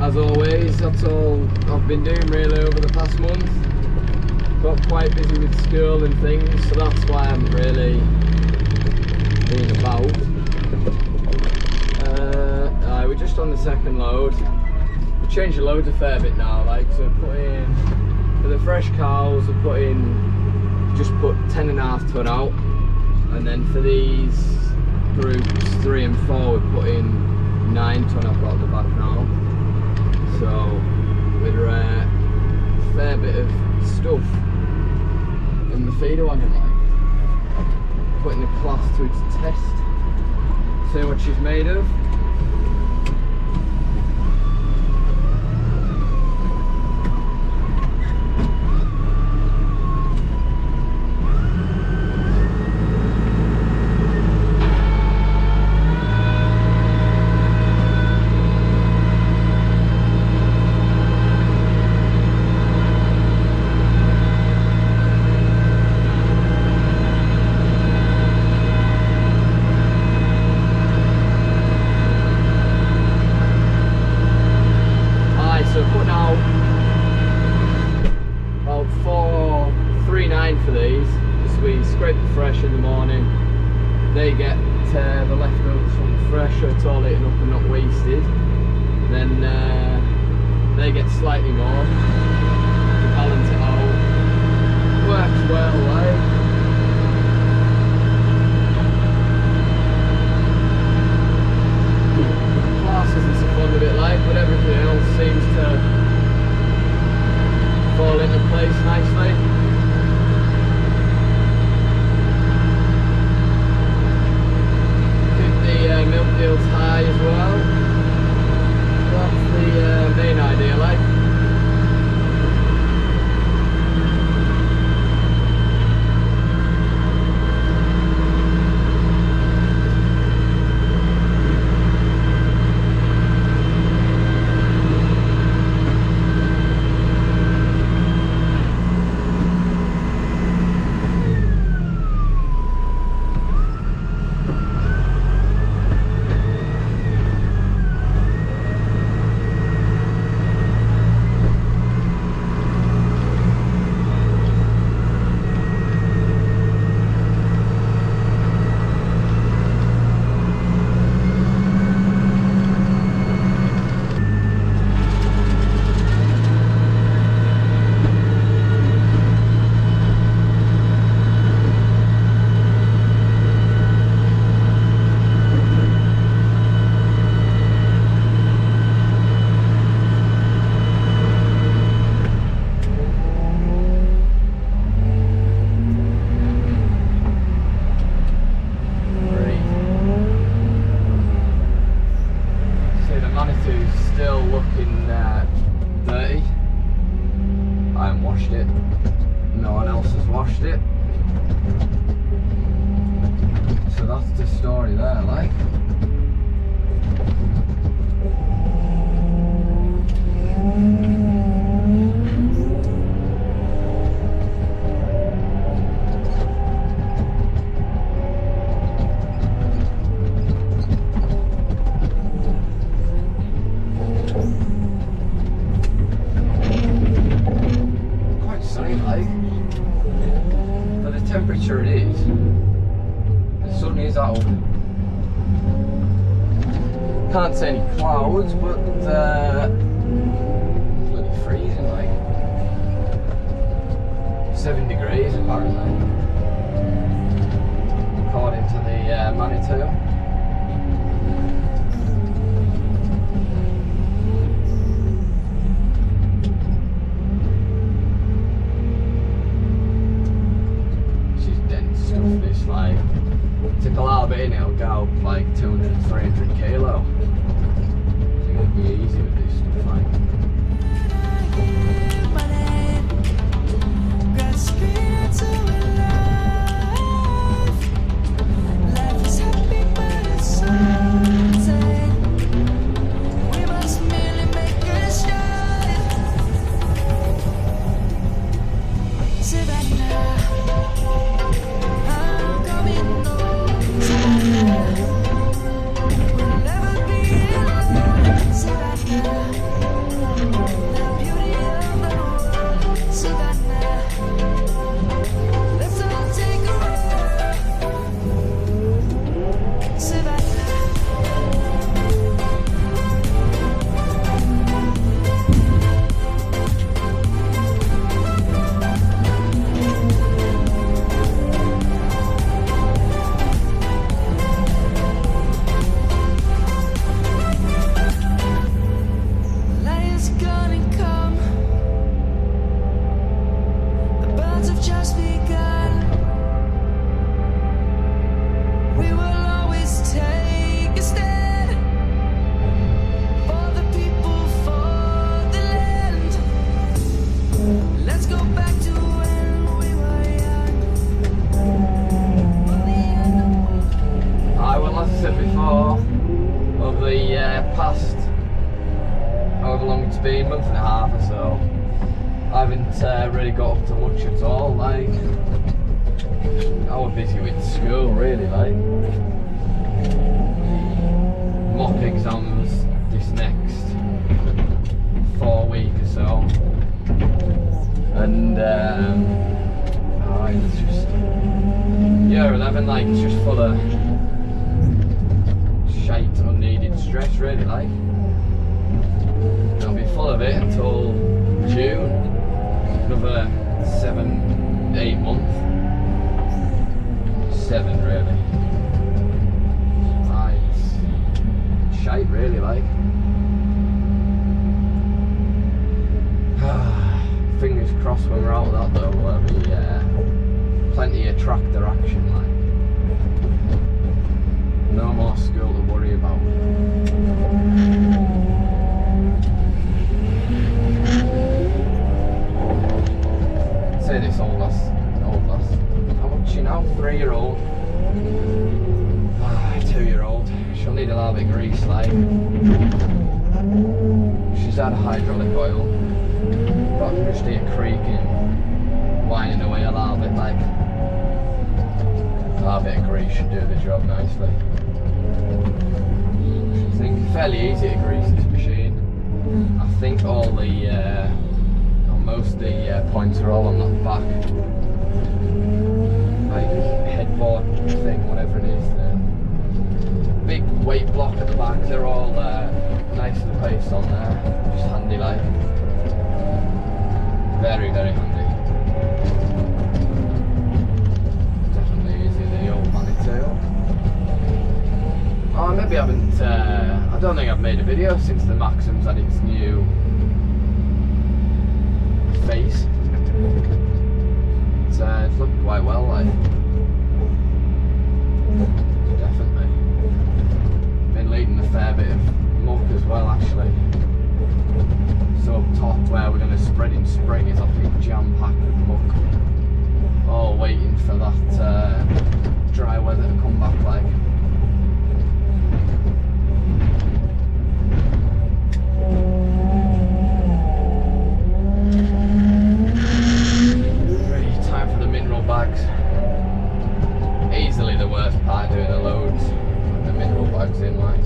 as always, that's all I've been doing really over the past month. Got quite busy with school and things, so that's why I'm really being about. We're just on the second load. We changed the loads a fair bit now, like, so put in, for the fresh cows, we put in, just put 10.5 ton out, and then for these groups 3 and 4 we put in 9 ton I've got at the back now. So with a fair bit of stuff in the feeder wagon, like putting the class to its test, see what she's made of. For these, because we scrape the fresh in the morning, they get the leftovers from the fresh, so it's all eaten up and not wasted. Then they get slightly more to balance it out. Works well, like. Class isn't so fun with it, like, but everything else seems to fall into place nicely. Milk yield's high as well. That's the main idea, like. Still looking dirty. I haven't washed it. No one else has washed it. So that's the story there, like. Temperature it is. The sun is out. Can't see any clouds, but bloody freezing, like 7 degrees apparently, according to the Manitou. This, like, take a lot of it in, it'll go like 200, 300 kilo. So it'll be easy with this stuff, like. Never clouds have just begun. We will always take a stand for the people, for the land. Let's go back to when we were young. Well, as I said before, over the past, however long it's been, month and a half or so, I haven't really got up to much at all. Like, I was busy with school, really. Like, mock exams this next 4 weeks or so, and it's just year 11. Like, it's just full of shite, unneeded stress, really. Like, I'll be full of it until June, another 7-8 months, 7 really. It's shite, really. Like, fingers crossed when we're out of that though, there'll be plenty of tractor action. Like, no more school to worry about. Say this old lass. How much you now? 3-year-old. 2-year-old. She'll need a little bit of grease, like. She's had hydraulic oil, but I can just hear creaking, whining away a little bit, like. A little bit of grease should do the job nicely. I think fairly easy to grease this machine. I think all the most of the points are all on that back, like, headboard thing, whatever it is. The big weight block at the back, they're all nicely placed on there. Just handy, like. Very, very handy. Definitely easy, the old Manitail. Oh, maybe I haven't, I don't think I've made a video since the Maxim's had its new face. It's looked quite well, like. Definitely. Been leading a fair bit of muck as well, actually. So up top where we're going to spread in spring is, I think, jam-packed with muck. All waiting for that dry weather to come back, like. Time for the mineral bags. Easily the worst part, doing the loads with the mineral bags in, like.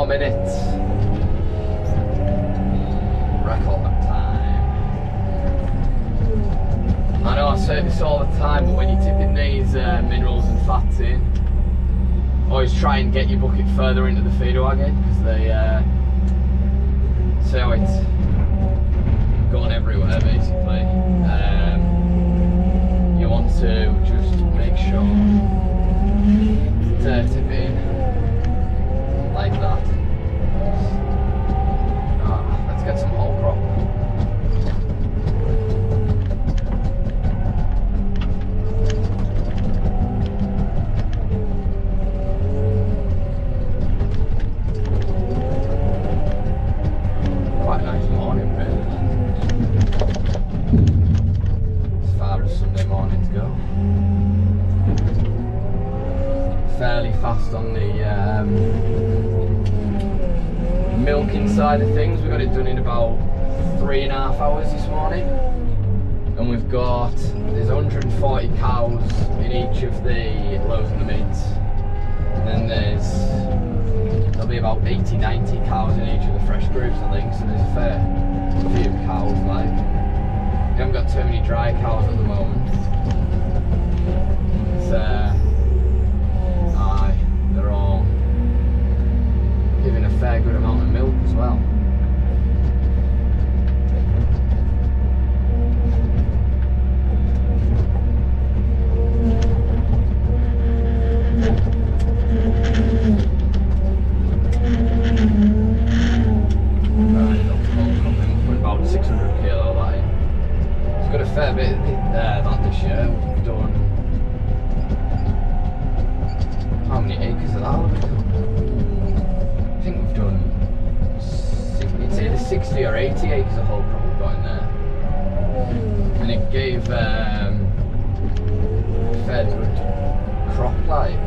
minutes. Record time. I know I say this all the time, but when you're tipping these minerals and fats in, always try and get your bucket further into the feeder wagon, because they see how it's going everywhere basically. You want to just make sure to tip it in like that. Let's get some whole crop. Quite a nice morning, really. just on the milking side of things. We got it done in about 3.5 hours this morning, and we've got, there's 140 cows in each of the lows and the mids, and then there'll be about 80-90 cows in each of the fresh groups, I think. So there's a fair few cows. Like, we haven't got too many dry cows at the moment. It's, they're all giving a fair good amount of milk as well. About 600 kilo that in. It's got a fair bit that this year. We've done, how many acres of that have we done? I think we've done, it's either 60 or 80 acres of whole crop we've got in there. And it gave a fair good crop, like.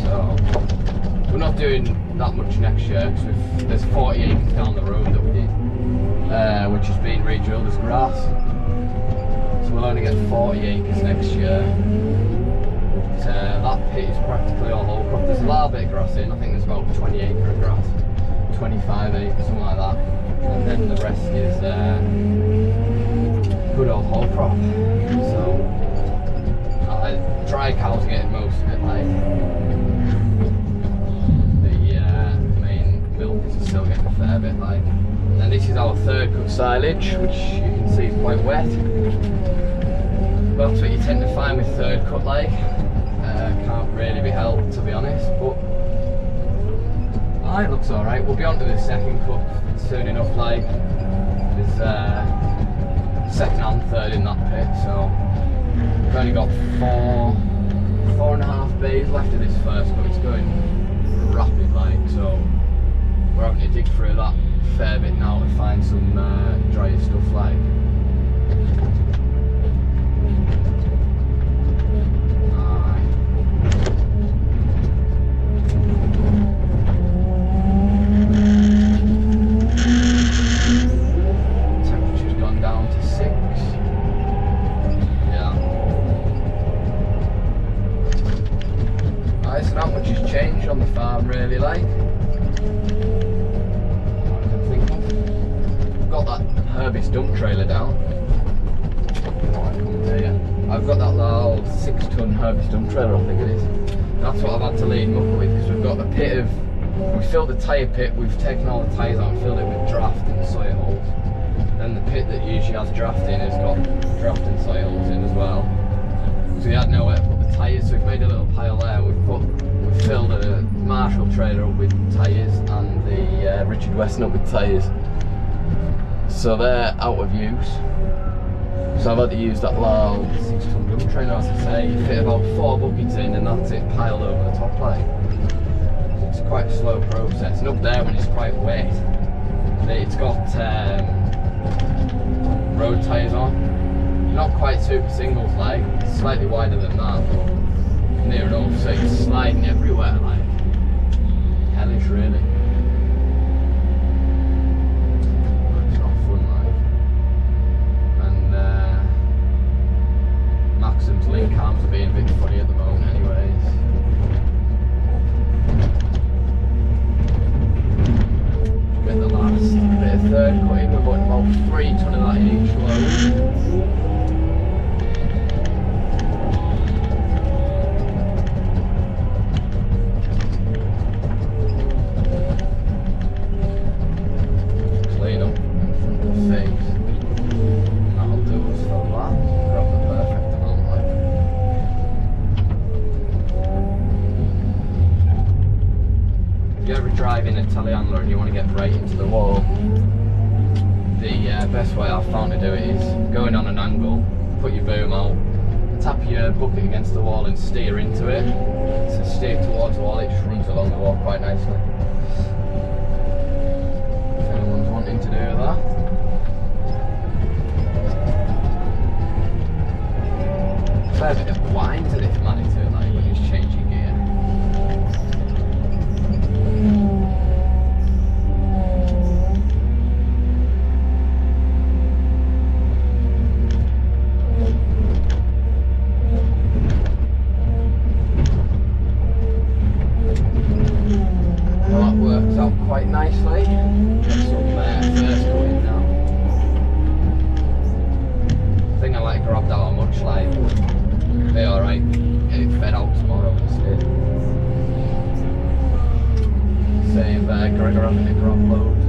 So we're not doing that much next year because there's 40 acres down the road that we did, which has been re-drilled as grass. So we'll only get 40 acres next year. So that pit is practically all whole crop. There's a little bit of grass in. I think there's about 20 acre of grass, 25 acres, something like that. And then the rest is good old whole crop. So dry cows are getting most of it, like. Still getting a fair bit, like. And this is our third cut silage, which you can see is quite wet. Well, that's what you tend to find with third cut, like. Can't really be helped, to be honest, but it looks alright. We'll be on to the second cut soon enough, like. There's second and third in that pit, so we've only got 4.5 bays left of this first cut. It's going rapid, like, so we're having to dig through that fair bit now to find some drier stuff, like. Temperature's gone down to 6. Yeah. Alright, so not much has changed on the farm, really, like. Got that Herbie's dump trailer down. I've got that little 6-ton Herbie's dump trailer, I think it is. That's what I've had to lead him up with, because we've got a pit of, we filled the tyre pit, we've taken all the tyres out and filled it with draft and soil holes. Then the pit that usually has draft in has got draft and soil holes in as well. So we had nowhere to put the tyres, so we've made a little pile there. We've filled a Marshall trailer up with tyres and the Richard Weston up with tyres. So they're out of use. So I've had to use that little 6-ton dump trailer, as I say. You fit about 4 buckets in and that's it piled over the top, like. It's quite a slow process. And up there when it's quite wet, it's got road tyres on. Not quite super singles, like. It's slightly wider than that, but near enough. So it's sliding everywhere, like. Hellish, really. Maxim's link arms are being a bit funny at the moment, anyways. Get the last bit of third cut in. We're putting about 3 ton of that in each load. Clean up in front of the face. And that'll do us for that. Grab the perfect. If you ever drive in a telehandler and you want to get right into the wall, the best way I've found to do it is going on an angle, put your boom out, tap your bucket against the wall and steer into it. So steer towards the wall, it just runs along the wall quite nicely. If anyone's wanting to do that. Fair bit of whine to this Manitou, like when he's changing gear. much like be alright. Get it fed out tomorrow instead. Same Gregor having a crop load.